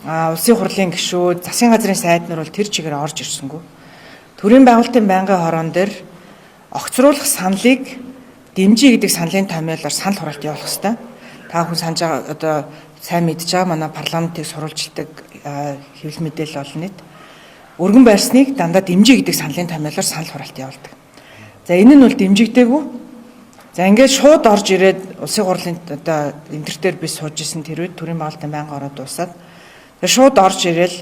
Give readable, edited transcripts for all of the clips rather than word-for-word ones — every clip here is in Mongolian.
Улсын хурлын гишүүд, засгийн газрын сайднаар бол тэр чигээр орж ирсэнгүй. Төрийн байгуулалтын байнгын хорон дээр огцруулах саналыг дэмжиж гэдэг саналын томьёолоор санал хураалт явуулах хэрэгтэй. Та бүхэн санаж байгаа одоо сайн мэдж байгаа манай парламентыг сурвалжилдаг хэвлэл мэдээлэл олон нийт өргөн байрсныг дандаа дэмжиж гэдэг саналын томьёолоор санал хураалт явуулдаг. За энэ нь бол дэмжигдээгүй. За ингээд шууд орж ирээд улсын хурлын одоо эндэр дээр би сууж исэн тэр үед төрийн байгуулалтын байнгын хороо дуусаад шууд орж ирээл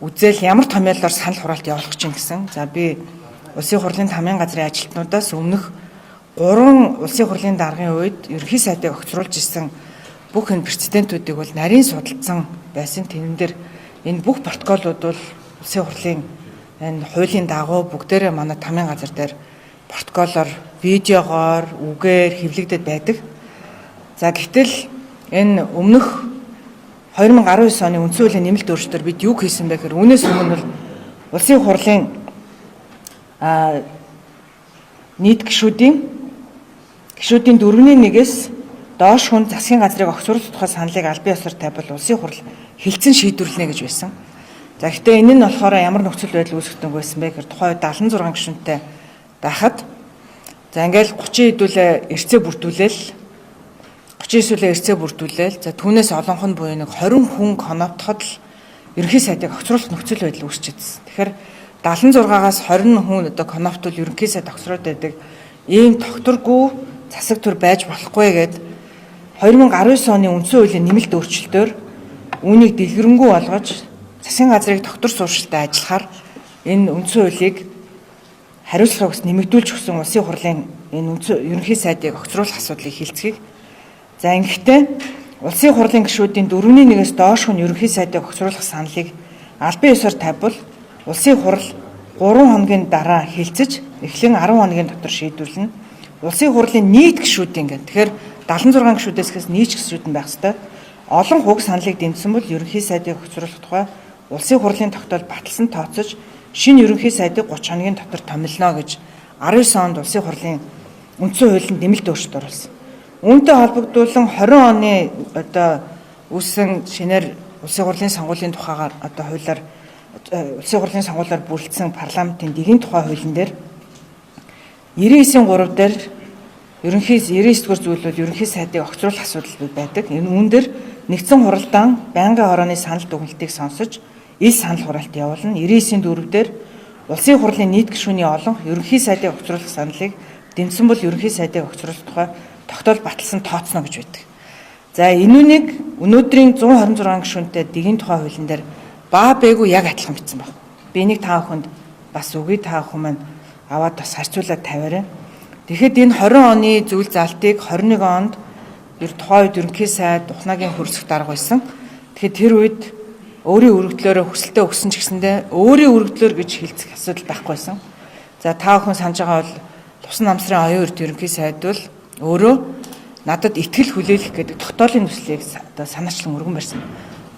үзэл ямар томьёолоор санал хураалт явуулах чинь гэсэн. За би улсын хурлын тамийн газрын ажилтнуудаас өмнөх 3 улсын хурлын даргын үед ерөнхий сайдыг огцруулж исэн бүх энэ прецедентүүдийг бол нарийн судалсан байсан. Тэрэн дээр энэ бүх протоколууд бол улсын хурлын энэ хуулийн дагуу бүгдээрээ манай тамийн газар дээр протоколоор, видеогоор, үгээр хэвлэгдээд байдаг. За гэтэл энэ өмнөх 2019 оны үндсэн хуулийн нэмэлт өөрчлөлтөөр бид юу хийсэн бэ гэхээр үүнээс өмнө бол улсын хурлын нийт гишүүдийн 4-ний 1-ээс доош хүн засгийн газрыг огцруулах тухай саналыг аль бие усаар тавьбал улсын хурл хэлцэн шийдвэрлэнэ гэж байсан. За гэхдээ энэ нь болохоор ямар нөхцөл байдал үүсгэж байсан бэ гэхээр тухайн үед 76 гишүүнтэй байхад за ингээл 30 хэдүүлээ эрцээ бүрдүүлээл за түүнээс олонх нь буюу нэг 20 хүн коноптоход л ерөнхий сайдыг огцруулах нөхцөл байдал үүсчихсэн. Тэгэхээр 76-аас 20 хүн одоо коноптол ерөнхий сайд огцроод байдаг ийм тогтворгүй засаг төр байж болохгүй гэд 2019 оны үндсэн хуулийн нэмэлт өөрчлөлтөөр үүнийг дэлгэрэнгүй болгож засгийн газрыг тогтвор сууршилтай ажиллахаар энэ үндсэн хуулийг хариуцлагаас нэмэгдүүлж өгсөн улсын хурлын энэ ерөнхий сайдыг огцруулах асуудлыг хилцгийг. За ингэхдээ улсын хурлын гишүүдийн 4-ний 1-ээс доош хүн ерөнхий сайдыг огцруулах саналыг аль бие усаар тавьбал улсын хурл 3 хоногийн дараа хилцэж эхлэн 10 хоногийн дотор шийдвэрлэнэ. Улсын хурлын нийт гишүүдийн тэгэхээр 76 гишүүдээс ихээс нийт гишүүд нь байх ёстой. Олон хуг саналыг дэмжсэн бол ерөнхий сайдыг огцруулах тухай улсын хурлын тогтоол баталсан тооцож шинэ ерөнхий сайдыг 30 хоногийн дотор томилно гэж 19 онд улсын хурлын үндсэн хуулинд нэмэлт өөрчлөлт оруулсан. Үүнтэй холбогдуулан 20 оны одоо үүссэн шинээр улсын хурлын сонгуулийн тухайгаар одоо хуулиар улсын хурлын сонгуулиар бүрдсэн парламентын дэгийн тухай хуулийн дээр 99-ийн 3 дээр 99-р зүйл бол ерөнхий сайдыг огцруулах асуудал байдаг. Энэ үүн дээр нэгдсэн хуралдаан байнгын хорооны санал дүгнэлтийг сонсож ил санал хураалт явуулна. 99-ийн 4 дээр улсын хурлын нийт гишүүний олонх ерөнхий сайдыг огцруулах саналыг дэмжсэн бол ерөнхий сайдыг огцруулах тухай тогтоол баталсан тооцно гэж байдаг. За энүүнийг өнөөдрийн 126 гишүүнтэй дэгийн тухай хуулийн дээр баа бээгүү яг адилхан бичсэн байна. Би энийг та бүхэнд бас үгүй та бүхэн маань аваад бас харьцуулаад тавиарай. Тэгэхэд энэ 20 оны зүйл заалтыг 21 онд тухайн үед ерөнхий сайд Ухнагийн хөрсөх дарга байсан. Тэгэхээр тэр үед өөрийн өргөдлөөрөө хүсэлтээ өгсөн ч гэсэндээ өөрийн өргөдлөөр гэж хэлцэх асуудал байхгүйсэн. За та бүхэн санаж байгаа бол Тусан намсрын оюун эрд ерөнхий сайд бол өөрөө надад итгэл хүлээлгэх гэдэг тогтоолын төслийг одоо санаачлан өргөн барьсан.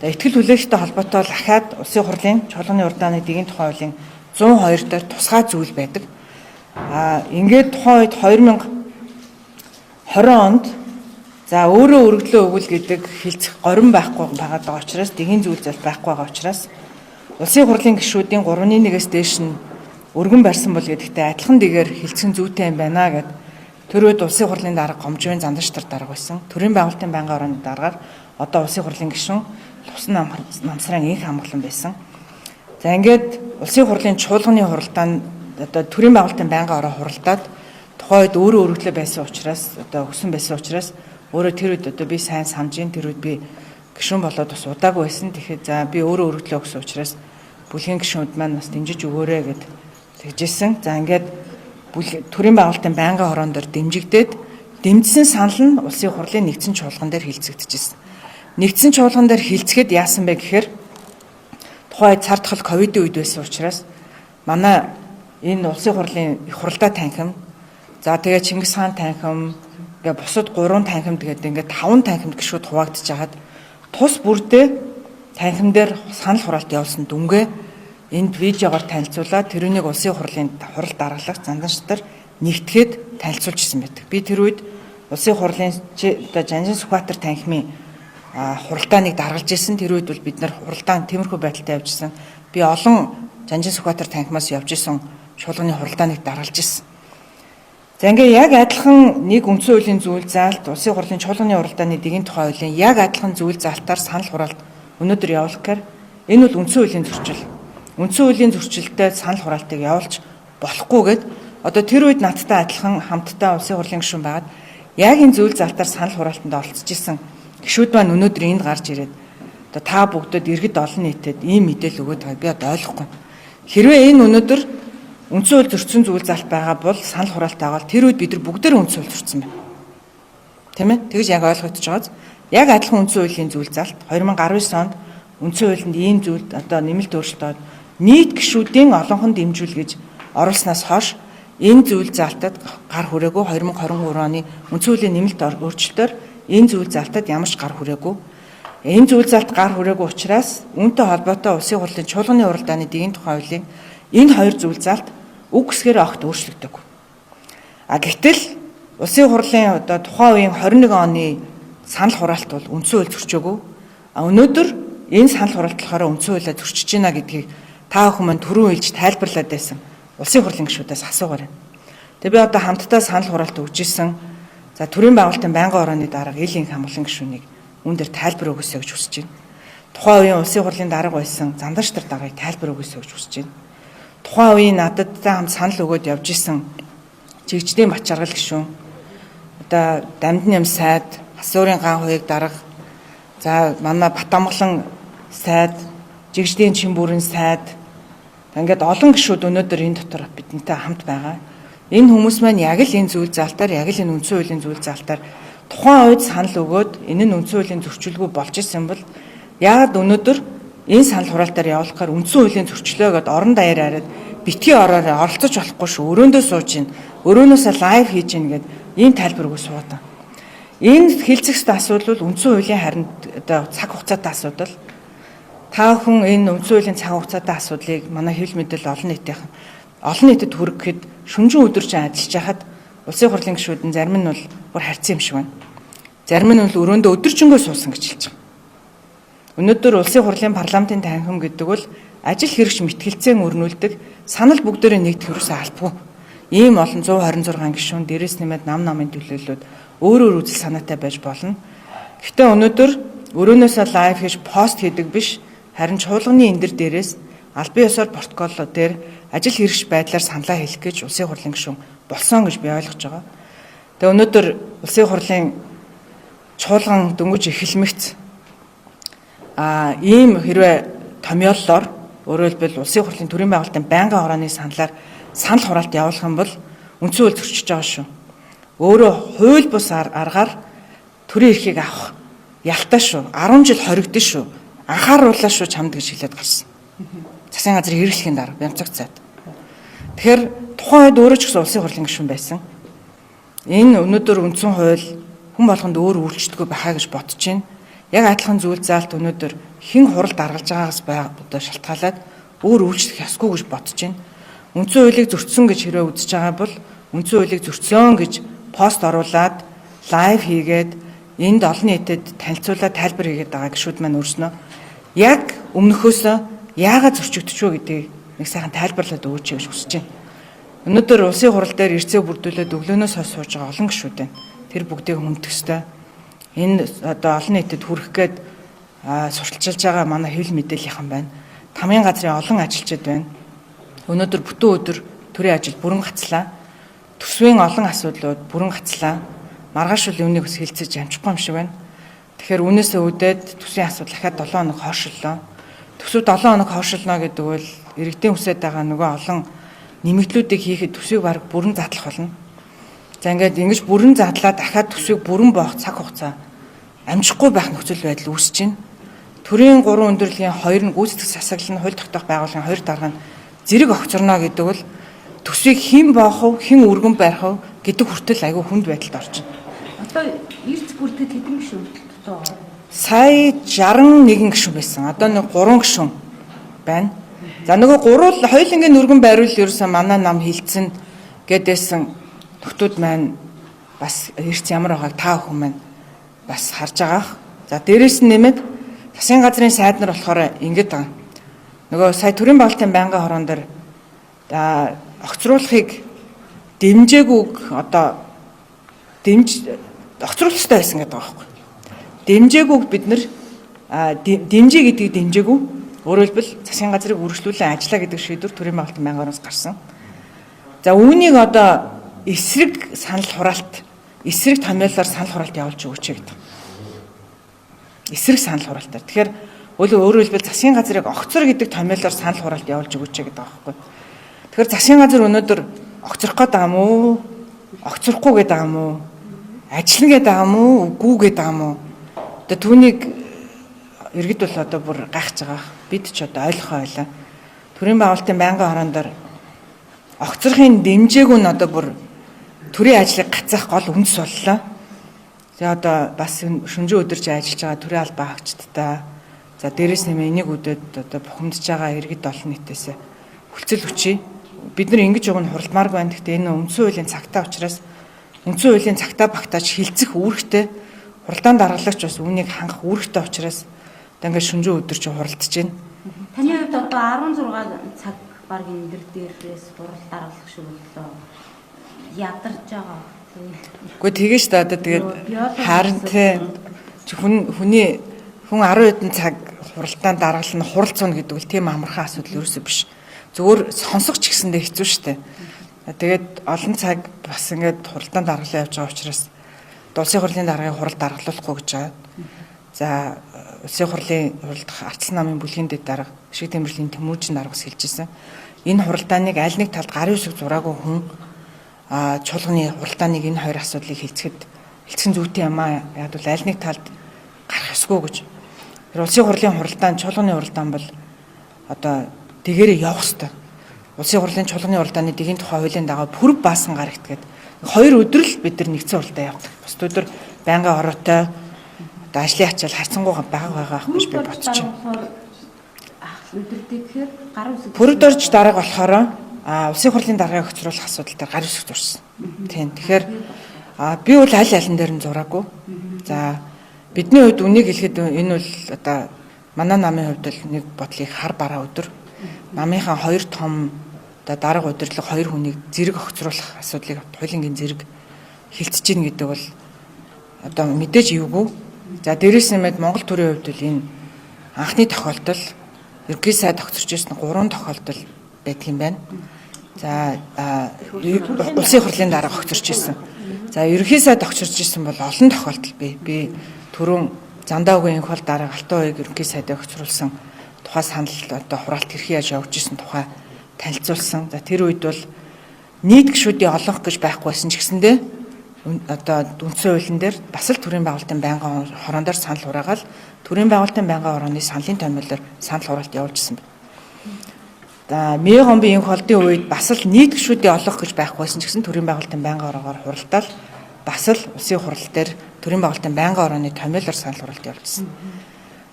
За итгэл хүлээлгтэй холбоотой бол ахаад улсын хурлын чуулганы урдааны дэгийн тухай хуулийн 102 дээр тусгай зүйл байдаг. Ингээд тухайн үед 2020 онд за өөрөө өргөдлөө өгвөл гэдэг хэлцэх горин байхгүй байгаа учраас дэгийн зүйл зал байхгүй байгаа учраас улсын хурлын гишүүдийн 3-ны 1-ээс дээш нь өргөн барьсан бол гэдэгтээ адилхан дэгээр хэлцэн зүйтэй юм байна гэд тэр үед улсын хурлын дарга гомжвын зандаштар дарга байсан. Төрийн байгуулалтын байнгын хорооны даргаар одоо улсын хурлын гишүүн Тусан намсрын инх хамгаалан байсан. За ингээд улсын хурлын чуулганы хуралдаанд одоо төрийн байгуулалтын байнгын хороо хуралдаад тухайн үед өөрөө өргөдлөө байсан учраас одоо өгсөн байсан учраас өөрөө тэр үед одоо би сайн санаж ин тэр үед би гишүүн болоод бас удаагүй байсан. Тэгэхээр за би өөрөө өргөдлөө өгсөн учраас бүлгийн гишүүд маань бас дэмжиж өгөөрэй гэд тэгжсэн. За ингээд төрийн байгуулалтын байнгын хорон дээр дэмжсэн санал нь улсын хурлын нэгдсэн чуулган дээр хилцэгдэжсэн. Нэгдсэн чуулган дээр хилцгээд яасан бэ гэхээр тухайн цар тахал ковидын үед байсан учраас манай энэ улсын хурлын их хуралдаа танхим за тэгээ Чингис хаан танхим гэ бусад 3 танхимд гэдэг ингээд 5 танхимд гишүүд хуваагдж хагаад тус бүрдээ танхим дээр санал хураалт явуулсан дүнгээ энд видеогоор танилцуулаад тэрүүнийг улсын хурлын хурал даргалах занданштар нэгтгэхэд танилцуулж ирсэн байдаг. Би тэр үед улсын хурлын Жанжин Сүхбаатар танхимын хуралдааныг даргалж ирсэн. Тэр үед бол бид нар хуралдаан тиймэрхүү байдалтай явжсэн. Би олон Жанжин Сүхбаатар танхимаас явж исэн чуулганы хуралдааныг даргалж ирсэн. За ингээ яг адилхан нэг үндсэн хуулийн зүйл заалт улсын хурлын чуулганы хуралдааны дэгийн тухай хуулийн яг адилхан зүйл заалтаар санал хураалт өнөөдөр явуулах гэхээр энэ бол үндсэн хуулийн зөрчил. Үндсэн хуулийн зөрчилтэй санал хураалтыг явуулж болохгүйгээд одоо тэр үед надтай адилхан хамтдаа улсын хурлын гишүүн байгаад яг энэ зүйл заалтаар санал хураалтанд оролцож исэн гишүүд маань өнөөдөр энд гарч ирээд одоо та бүгдд иргэд олон нийтэд ийм мэдээлэл өгөөд байгаа би одоо ойлгохгүй. Хэрвээ энэ өнөөдөр үндсэн хууль зөрчсөн зүйл залт байгаа бол санал хураалт аваад тэр үед бид нар бүгдээр үндсэн хууль зөрчсөн байна. Тийм ээ? Тэгж яг ойлгогдож байгааз яг адилхан үндсэн хуулийн зүйл залт 2019 онд үндсэн хуулинд ийм зүйл одоо нэмэлт өөрчлөлтөд нийт гишүүдийн олонхонд дэмжүүл гэж оруулснаас хойш энэ зүйл залтад гар хүрээгүй 2023 оны үндсэн хуулийн нэмэлт өөрчлөлтөөр энэ зүйл залтад ямар ч гар хүрээгүй. Энэ зүйл залт гар хүрээгүй учраас үүнтэй холбоотой улсын хурлын чуулганы хуралдааны дэгийн тухай хуулийн энэ хоёр зүйл залт үг гэсгээр огт өөрчлөгдөв. Гэтэл улсын хурлын одоо тухайн үеийн 21 оны санал хураалт бол үндсэн хууль зөрчөөгүй. Өнөөдөр энэ санал хураалт болохоор үндсэн хуулиа зөрчиж байна гэдгийг та бүхэн маань түрүүн хэлж тайлбарлаад байсан улсын хурлын гишүүдээс асуугаарай. Тэгээ би одоо хамтдаа санал хураалт өгж исэн. За төрийн байгуулалтын байнгын орооны дарга Элийн хамгаалан гишүүнийг үүн дээр тайлбар өгөөсэй гэж хүсэж байна. Тухайн үеийн улсын хурлын дарга байсан Зандаштар даргаыг тайлбар өгөөсэй гэж хүсэж байна. Тухайн үеийн нададтай хамт санал өгөөд явж исэн Жигждийн Бачаргал гишүүн, одоо Дамдны юм сайд, Хасуурын гаан хуйг дарга, за манай Батамглан сайд, Жигждийн Чимбүрэн сайд, ингээд олон гишүүд өнөөдөр энэ дотор бидэнтэй хамт байгаа. Энэ хүмүүс маань яг л энэ зүйл заалтаар, яг л энэ үндсэн хуулийн зүйл заалтаар тухайн үед санал өгөөд энэ нь үндсэн хуулийн зөрчилгүй болж исэн бол яагаад өнөөдөр энэ санал хураалтаар явуулахаар үндсэн хуулийн зөрчлөө гэдээ орон даяар хараад битгий ороорой оролцож болохгүй шүү. Өрөөндөө сууж гин, өрөөнөөсөө лайв хийж гин гэд ийм тайлбар өгөө суудаг. Энэ хэлцэгчд асуудал бол үндсэн хуулийн харин одоо цаг хугацаатай асуудал. Та бүхэн энэ үндсэн хуулийн цаг хугацаатай асуудлыг манай хэвлэл мэдээлэл олон нийтэд хүргэхэд шүнжин өдөржин ажиллаж хахад улсын хурлын гишүүдэн зарим нь бол бүр харьцсан юм шиг байна. Зарим нь бол өрөөндөө өдөржингөө суусан гэж хэлж байгаа. Өнөөдөр улсын хурлын парламентын танхим гэдэг бол ажил хэрэгч мэтгэлцэн өрнүүлдэг санал бүгдээрээ нэгдэх хэрэгсээ албагүй. Ийм олон 126 гишүүн дээрээс нэмээд намын төлөөлөлөд өөр үзэл санаатай байж болно. Гэхдээ өнөөдөр өрөөнөөсөө лайв хийж пост хийдэг биш, харин чуулганы эндэр дээрээс албан ёсоор протоколлоо дээр ажил хэрэгч байдлаар саналаа хэлэх гэж улсын хурлын гишүүн болсон гэж би ойлгож байгаа. Тэгээ өнөөдөр улсын хурлын чуулган дөнгөж эхэлмэгц ийм хэрвээ томьёоллоор өөрөөр хэлбэл улсын хурлын төрийн байгуулалтын байнгын орооны санал хураалт явуулах юм бол үндсэн хууль зөрчиж байгаа шүү. Өөрөө хууль бус аргаар төрийн эрхийг авах ялтаа шүү. 10 жил хоригдсон шүү. Анхааруулаа шүү чамд гэж хэлээд гарсан. Засгийн газрын хэрэглэхийн дараа Бямцаг цайд. Тэгэхээр тухайн үед өөрөө ч гэсэн улсын хурлын гишүүн байсан. Энэ өнөөдөр үндсэн хууль хүн болгонд өөр үйлчлэггүй байхаа гэж бодож байна. Яг адилхан зүйл заалт өнөөдөр хэн хурал даргалж байгаагаас одоо шалтгаалаад өөр үйлчлэх ёсгүй гэж бодож байна. Үндсэн хуулийг зөрчсөн гэж хэрвээ үзэж байгаа бол үндсэн хуулийг зөрчсөн гэж пост оруулаад лайв хийгээд энд олон нийтэд танилцуулаад тайлбар хийгээд байгаа гишүүд маань өөрснөө яг өмнөхөөсөө яагаад зөрчигдчих вэ гэдгийг нэг сайхан тайлбарлаад өгөөч гэж хүсэж байна. Өнөөдөр улсын хурал дээр ирцээ бүрдүүлээд өглөөнөөс хойш сууж байгаа олон гишүүд байна. Тэр бүгдийг хүндэх ёстой. Энэ одоо олон нийтэд хүрэх гээд сурталчилж байгаа манай хэвлэл мэдээллийнхэн байна. Тамгын газрын олон ажилчид байна. Өнөөдөр бүтэн өдөр төрийн ажил бүрэн гацлаа. Төсвийн олон асуудлууд бүрэн гацлаа. Маргааш үл үүнийг бас хэлцэж амжихгүй юм шиг байна. Тэгэхээр үүнээсээ үүдээд төсвийн асуудал дахиад 7 хоног хойшлоо. Төсөв 7 хоног хойшлно гэдэг бол иргэдийн хүсэж байгаа нөгөө олон нэмэгдлүүдийг хийхэд төсвийг баг бүрэн задлах болно. За ингээд ингэж бүрэн задлаад дахиад төсвийг бүрэн боох цаг хугацаа амжихгүй байх нөхцөл байдал үүсэж байна. Төрийн 3 өндөрлөгийн 2 нь гүйцэтгэх засаглал нь хууль тогтоох байгууллагын 2 дарга нь зэрэг огцорно гэдэг бол төсвийг хэн боох вэ, хэн өргөн барих вэ гэдэг хүртэл айгүй хүнд байдалд орж байна. Одоо эрт бүрдээд хэдэн гишүүн тоо? Сая 61 гишүүн байсан. Одоо нэг 3 гишүүн байна. За нөгөө 3 хоёулангийн өргөн бариул ерөөсөн манай нам хилцэн гэдээсэн нөхдүүд маань бас эрт ямар байгааг та бүхэн маань бас харж байгаа. За дээрээс нь нэмээд засгийн газрын сайд нар болохоор ингэж байгаа. Нөгөө сая төрийн байгуулалтын байнгын хорон дээр огцруулахыг дэмжээгүйг одоо огцруулахтай байсан гэдэг байгаа байхгүй. Дэмжээгүйг бид нар дэмжээ гэдгийг дэмжээгүй. Өөрөөр хэлбэл засгийн газрыг үргэлжлүүлэн ажиллаа гэдэг шийдвэр төрийн байгуулалтын байнгын хороноос гарсан. За үүнийг одоо эсрэг санал хураалт, эсрэг томьёолоор санал хураалт явуулж өгөөч гэдэг. Эсрэг санал хураалтаар. Тэгэхээр өөрөөр хэлбэл засгийн газрыг огцор гэдэг томьёолоор санал хураалт явуулж өгөөч гэдэг байгаа байхгүй. Тэгэхээр засгийн газар өнөөдөр огцрох гээд байгаа юм уу? Огцрохгүй гээд байгаа юм уу? Ажиллана гээд байгаа юм уу? Үгүй гээд байгаа юм уу? Одоо түүнийг иргэд бол одоо бүр гайхаж байгаа. Бид ч одоо ойлгохоо байлаа. Төрийн байгуулалтын байнгын хорон дээр огцрохын дэмжээгүү нь одоо бүр төрийн ажлыг гацаах гол үндэс боллоо. За одоо бас шүнжээ өдөрж ажиллаж байгаа төрийн албан хаагчдаа за дээрээс нэмээ энийг үдээд одоо бухимдж байгаа иргэд олон нийтээс хүлцэл хүчий. Бид нар ингэж явах нь хуралмааргүй байна. Гэхдээ энэ үндсэн хуулийн цагтаа учраас үндсэн хуулийн цагтаа багтааж хилцэх үүрэгтэй хуралдаан даргалагч бас үүнийг хангах үүрэгтэй учраас одоо ингээд шүнжээ өдөрж хуралдаж байна. Таны хувьд одоо 16 цаг баг энэ дээрээс хурал даргалах шиг боллоо. Ядарч байгаа. Гэхдээ тэгээ шүү дээ одоо тэгээд харин хүн 10 хэдэн цаг хуралдаан даргална хуралцуна гэдэг үл тийм амархан асуудал ерөөсөө биш. Зүгээр сонсох ч гэсэндээ хэцүү шүү дээ. Тэгээд олон цаг бас ингээд хуралдаан даргалан явж байгаа учраас улсын хурлын даргыг хурал даргалуулахгүй гэж байгаа. За улсын хурлын хуралдах ардсан намын бүлгийн дэд дарга шиг тэмрэлийн Тэмүүжин дарга бас хэлж ирсэн. Энэ хуралдааныг аль нэг талд гарын үсэг зураагүй хүн чуулганы хуралдааныг энэ хоёр асуудлыг хэлцэн зүйтэй юм аа. Яг бол аль нэг талд гарах ёсгүй гэж. Улсын хурлын хуралдаан, чуулганы хуралдаан бол одоо тэгээрээ явах ёстой. Улсын хурлын чуулганы хуралдааны дэгийн тухай хуулийн дагуу пүрэв баасан гарагт гэдэг. 2 өдөр л бид нар нэгдсэн хуралдаа явдаг. Бусд өдөр байнгын ороотой одоо ажлын ачаал харьцангуй байгаа гэж би бодож байна. Өдөртэй гэхээр гарын үсэг пүрэвд орж дарга болохоор улсын хурлын даргаыг хоцруулах асуудал дээр гарын үсэг зурсан. Тийм. Тэгэхээр би бол аль дээр нь зураагүй. За бидний хувьд үнийг хэлэхэд энэ бол одоо манай намын хувьд л нэг бодлыг хар бараа өдөр намынхаа 2 том одоо дарга удирдлага 2 хүнийг зэрэг огцруулах асуудлыг хуулингийн зэрэг хилцэж гин гэдэг бол одоо мэдээж эвгүй. За дээрээс нэмээд Монгол төрийн хувьд л энэ анхны тохиолдол ерөнхий сайд огцорч ирсэн 3 тохиолдол байдаг юм байна. За улсын хурлын дарга огцорч ирсэн. За ерөнхий сайд огцорч ирсэн бол олон тохиолдол би түрүүн Зандаагийн инх бол дарга Алтан уяг ерөнхий сайдыг огцруулсан тухай санал одоо хураалт хэрхэн яаж явж исэн тухай танилцуулсан. За тэр үед бол нийт гишүүдийн олонх гэж байхгүй байсан ч гэсэндээ одоо үндсэн хуулийн дээр бас л төрийн байгуулалтын байнгын хорон дээр санал хураагаад төрийн байгуулалтын байнгын хорооны саналын томьёолоор санал хураалт явуулжсэн байна. За Мегомбын инх холдын үед бас л нийт гишүүдийн олонх гэж байхгүй байсан ч гэсэн төрийн байгуулалтын байнгын хороогоор хуралдаал бас л улсын хурал дээр төрийн байгуулалтын байнгын хорооны томьёолоор санал хураалт явуулжсэн.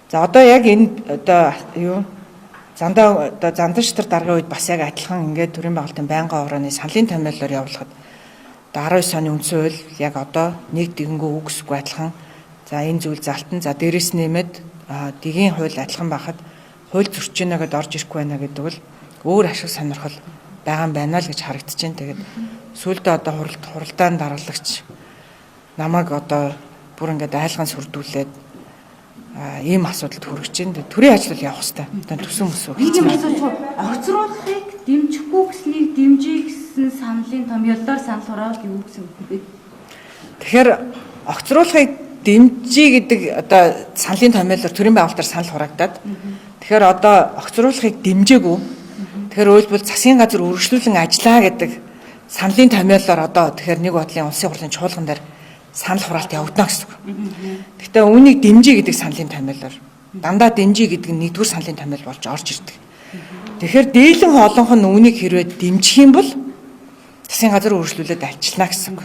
За одоо яг энэ одоо юу занданштар даргын үед бас яг адилхан ингээд төрийн байгуулалтын байнгын хорооны саналын томьёолоор явуулахад 19 оны үндсэн хууль яг одоо нэг дэгэнгөө үгсгүй адилхан. За энэ зүйл залтан. За дээрээс нэмээд дэгийн хууль адилхан байхад хууль зөрчиж гэнэ гэдээ орж ирэхгүй байна гэдэг бол өөр ашиг сонирхол байгаа юм байна л гэж харагдаж байна. Тэгээд сүүлдээ одоо хуралдаан даргалагч намайг одоо бүр ингээд айлган сүрдүүлээд ийм асуудалд хүрэж байна. Төрийн ажил явах хэрэгтэй. Одоо төсөн өсөө. ийм асуудал огцруулахыг дэмжихгүй гэснийг дэмжиж гэсэн саналын томьёолоор санал хураавал юу гэсэн үг вэ? Тэгэхээр огцруулахыг дэмжиж гэдэг одоо саналын томьёолоор төрийн байгуулалтаар санал хураагдаад тэгэхээр одоо огцруулахыг дэмжээгүй. Тэгэхээр өөрөлдвөл засгийн газар үргэлжлүүлэн ажиллаа гэдэг саналын томьёолоор одоо тэгэхээр нэг бодлын улсын хурлын чуулган дээр санал хураалт явагдана гэсэн үг. Гэхдээ үүнийг дэмжиж гэдэг саналын томьёолоор дандаа дэмжиж гэдэг нь нэгдүгээр саналын томьёол болж орж ирдэг. Тэгэхээр дийлэн олонх нь үүнийг хэрвээ дэмжих юм бол засгийн газар үргэлжлүүлээд ажиллана гэсэн үг.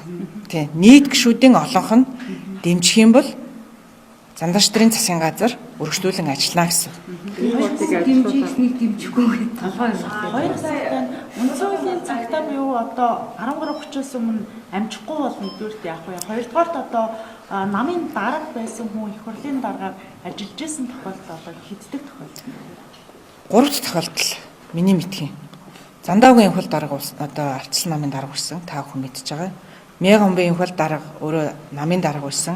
Тийм. Нийт гишүүдийн олонх нь дэмжих юм бол занданштрын засгийн газар үргэлжлүүлэн ажиллана гэсэн. Дэмжих гэснийг дэмжихгүй гэдэг толгой Хоёр асуултаа үндсэн хуулийн цагтаа Надад юу одоо 10 гаруй хүчээс өмнө амжихгүй бол нэгдүгээрт яах вэ? Хоёрдугаарт одоо намын дарга байсан хүн их хурлын даргаар ажиллаж исэн тохиолдол одоо хэддэг тохиолдол юм бэ? 3 тохиолдол миний мэдхийн. Зандаагийн инх хол дарга одоо ардчилсан намын дарга байсан. Та бүхэн мэдж байгаа. Мегомбын инх хол дарга өөрөө намын дарга байсан.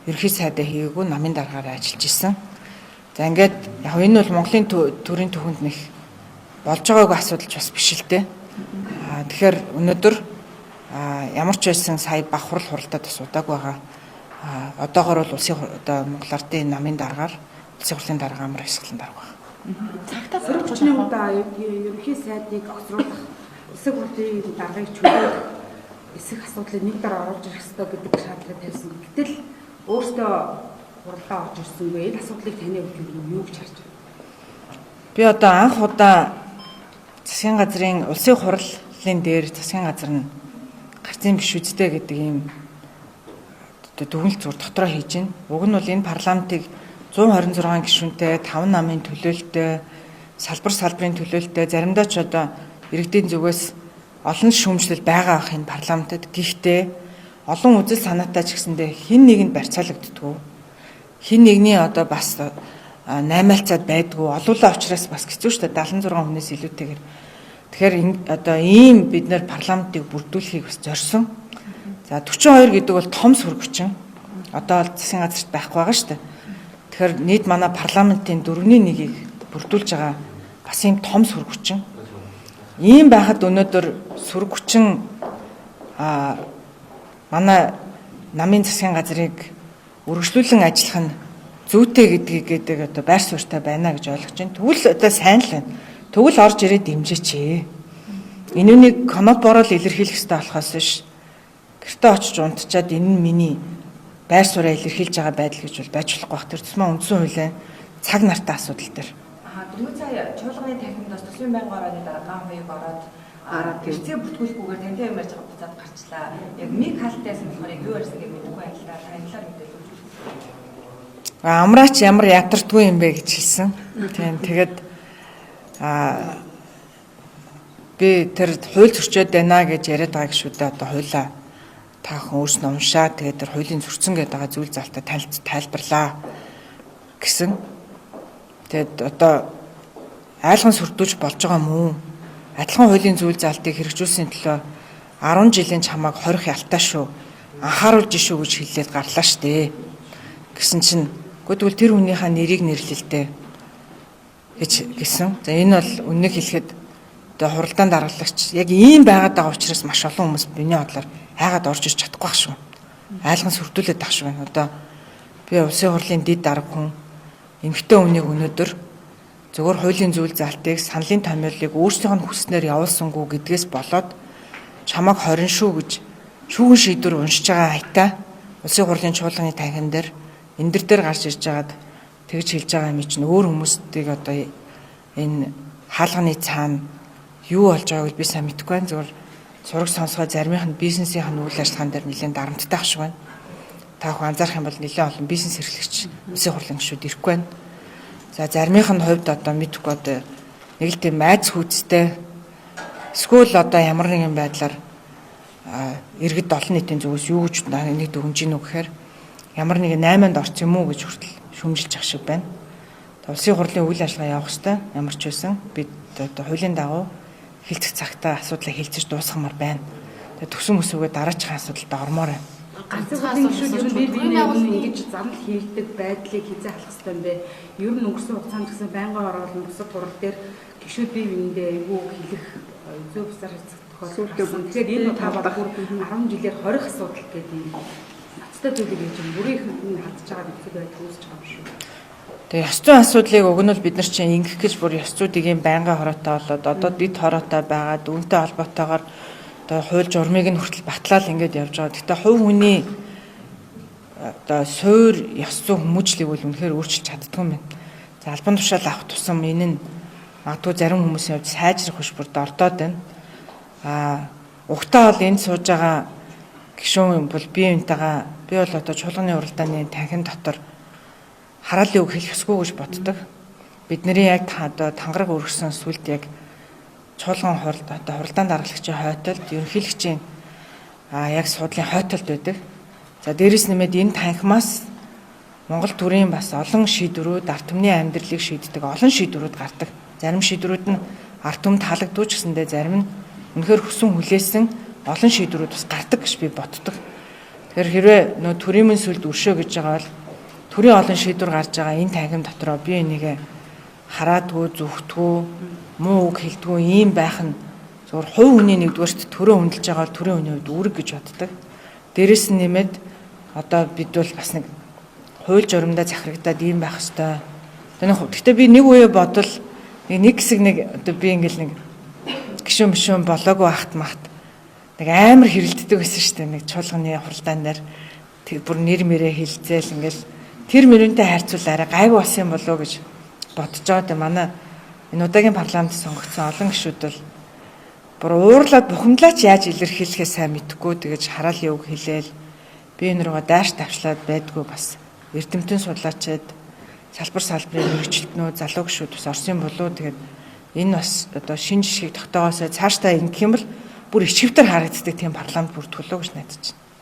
Ерхий сайдаа хийгээгүй намын даргаараа ажиллаж исэн. За ингээд яг энэ бол Монголын төрийн төвөнд нэг болж байгаагүй асуудал бас биш л дээ. Тэгэхээр өнөөдөр ямар ч байсан сая бах хурал хуралдаад бас удаагүй байгаа. Одоогоор бол улсын одоо Монгол Ардын намын даргаар улсын хурлын дарга амар хэсгэлэн дарга байна. Цагтаа Сөрөг хүчний удаа ерөнхий сайдыг огцруулах улсын хурлын даргаыг чөлөөг эсэх асуудлыг нэг дараа оруулж ирэх ёстой гэдэг шаардлага тавьсан. Гэтэл өөртөө хурлаа орж ирсэнгүй энэ асуудлыг таны хувьд юу гэж харж байна? Би одоо анх удаа засгийн газрын улсын хурлын дээр засгийн газар нь гарцын биш үстэй гэдэг ийм дүгнэлт зур дотроо хийж байна. Уг нь бол энэ парламентыг 126 гишүүнтэй 5 намын төлөөлөлтөй салбарын төлөөлөлтөй заримдаа ч одоо иргэдийн зүгээс олон шүүмжлэл байгаа ах энэ парламентод. Гэхдээ олон үзэл санаатай ч гэсэндээ хин нэгэнд барьцаалагддаггүй. Хин нэгний одоо бас наймаалцаад байдгүй. Олуулаа учраас бас хэцүү шүү дээ 76 хүнээс илүүтэйгээр. Тэгэхээр одоо ийм бид нэр парламентыг бүрдүүлэхийг бас зорьсон. За 42 гэдэг бол том сүрэг хүчин. Одоо бол засгийн газарт байхгүй байгаа шүү дээ. Тэгэхээр нийт манай парламентын 4/1-ийг бүрдүүлж байгаа бас ийм том сүрэг хүчин. Ийм байхад өнөөдөр сүрэг хүчин манай намын засгийн газрыг үргэлжлүүлэн ажиллах нь зүйтэй гэдгийг одоо байр суурьтай байна гэж ойлгож байна. Тэгвэл одоо сайн л байна. Тэгвэл орж ирээд дэмжээч. Энүүнийг конопорол илэрхийлэх хэрэгтэй болохоос биш. Гэртээ очиж унтчаад энэ нь миний байр сууриа илэрхийлж байгаа байдал гэж бол байж болохгүй бах. Тэр тусмаа үндсэн хуулийн цаг нартай асуудал дээр. Дөнгөж сая чуулганы танхимдаас төсвийн байнгын орооны дараагаан хоёрыг ороод гэрцээ бүртгүүлэхгүйгээр тантай юм ярьж байгаа буцаад гарчлаа. Яг нэг хаалтайсан болохоор юу ярьсан гэж мэдэхгүй байлаа. Танилаар мэдээлэл өгч. Амраач ямар ядардгүй юм бэ гэж хэлсэн. Тийм тэгээд би тэр хууль зөрчөөд байна гэж яриад байгаа шүү дээ. Одоо хуулаа таахан өөрснөө уншаа. Тэгээд тэр хуулийн зөрчсөн гэдэг байгаа зүйл залтаа тайлбарлаа гэсэн. Тэгээд одоо айлган сүрдүүлж болж байгаа мүү? Адилхан хуулийн зүйл залтыг хэрэгжүүлсэн төлөө 10 жилийн чамааг хорих ялтаа шүү. Анхааруулж шүү гэж хэлээд гарлаа штэ. Гэсэн чинь тэгвэл тэр хүнийхээ нэрийг нэрлэлтэй гэж гисэн. За энэ бол үннийг хэлэхэд одоо хуралдаан даргалагч яг ийм байгаад байгаа учраас маш олон хүмүүс миний бодлоор хайгаад орж иж чадахгүй байх шүү. Айлган сүрдүүлээд байх шүү байна. Одоо би улсын хурлын дэд дарга хүн эмэгтэй хүнийг өнөөдөр зөвхөн хуулийн зүйл залтыг саналын томьёолыг өөрсдийнх нь хүснээр явуулсангүй гэдгээс болоод чамайг 20 шүү гэж шүүгэн шийдвэр уншиж байгаа хайтаа улсын хурлын чуулганы танхим дээр эндэр дээр гарч ирж байгаад тэгж хэлж байгаа юм чинь өөр хүмүүстийг одоо энэ хаалганы цаана юу болж байгааг би сайн мэдэхгүй байна. Зөвхөн сураг сонсгоо заримийнх нь бизнесийн үйл ажиллагаан дээр нэлээд дарамттай ах шиг байна. Та бүхэн анзаарах юм бол нэлээд олон бизнес эрхлэгч улсын хурлын гишүүд ирэхгүй байна. За заримийнх нь хувьд одоо мэдхгүй одоо нэг л тийм айц хүүцтэй эсвэл одоо ямар нэгэн байдлаар иргэд олон нийтийн зүгээс юу гэж нэг дүгнж гинүү гэхээр ямар нэгэн 8-нд орчих юм уу гэж хүртэл шүмжилж ах шиг байна. Улсын хурлын үйл ажиллагаа явах хэрэгтэй ямар ч байсан бид одоо хуулийн дагуу хэлцэх цагтаа асуудлаа хэлцэж дуусгамаар байна. Тэгээ төгсөн өсвөгөө дараачихсан асуудалд ормоор байна. Ганцхан гишүүд ер нь бие биенээ ингэж зам хийгдэг байдлыг хязаа халах хэрэгтэй юм бэ? Ер нь өнгөрсөн хугацаанд гэсэн байнгын оролцсон бусад хурал дээр гишүүд бие биендээ айгүй хэлэх зөө бусаар тохиолдол. Тэгэхээр энэ та бодохоор 10 жилээр 20 асуудал гэдэг юм. Ноцтой зүйлийг хийж бүрийнх нь хадж байгаа нөхцөл байдал үүсэж байгаа юм шүү. Тэгээ ёс зүйн асуудлыг өгнөл бид нар чинь ингэх гэж бүр ёс зүйдийг юм байнгын хороотой болоод одоо дид хороотой байгаа дүнтэй холбоотойгоор одоо хууль журмыг нь хүртэл батлаал ингэж явж байгаа. Гэхдээ хувь хүний одоо суур ёс зүйн хүмүүжлийг бол үнэхээр өөрчилж чаддгүй юм байна. За албан тушаал авах тусам энэ нь магадгүй зарим хүмүүсийн хувьд сайжрах биш бүр дордоод байна. Угтаа бол энд сууж байгаа гишүүн бол би энтэйгээ би бол одоо чуулганы уралдааны танхим дотор хараалын үг хэлэх ёсгүй гэж боддог. Бидний яг одоо тангараг өргөсөн сүлд яг чуулган одоо хуралдаан даргалагчийн хойтолд ерөнхийлөгчийн яг суудлын хойтолд байдаг. За дээрэс нэмээд энэ танхимаас Монгол төрийн бас олон шийдвэрүүд, ард түмний амьдралыг шийддэг олон шийдвэрүүд гардаг. Зарим шийдвэрүүд нь ард түмэнд таалагдууч гэсэндээ зарим нь үнэхээр хүсэн хүлээсэн олон шийдвэрүүд бас гардаг гэж би боддог. Тэгэхээр хэрвээ нөө төрийн мөн сүлд өршөө гэж байгаа бол төрийн олон шийдвэр гарч байгаа энэ танхим дотроо би энийг хараадгүй, зүгтгүү, муу үг хэлдэггүй ийм байх нь зөвхөн хувь хүний нэгдүгээрт төрөө хөндлөж байгаа бол төрийн хүний хувьд үүрэг гэж боддог. Дээрэс нь нэмээд одоо бид бол бас нэг хууль журамдаа захирагдаад ийм байх ёстой. Гэхдээ би нэг үе бодвол нэг хэсэг одоо би ингээл нэг гişүн болоогүй ахт махт нэг амар хэрэлддэг байсан шүү дээ. Нэг чуулганы хуралдаан дээр бүр нэр мэрээ хэлцээл ингээл тэр мөрөнтэй харьцуул арай гайгүй болсон болоо гэж бодож байгаа. Манай энэ удаагийн парламент сонгогдсон олон гишүүд бол бүр уурлаад бухимдлаач яаж илэрхийлэхээ сайн мэдэхгүй тэгэж хараалын үг хэлээл би энэ рүүгээ дайрч тавчлаад байдгүй бас эрдэмтэн судлаачид салбар салбарын мэргэжилтнүүд залуу гишүүд бас орсон болоо тэгээд энэ бас одоо шинэ жишгийг тогтоогоосоо цаашдаа ингэх юм бол бүр ичгэвтер харагддаг тийм парламент бүрдүүлээ гэж найдаж байна.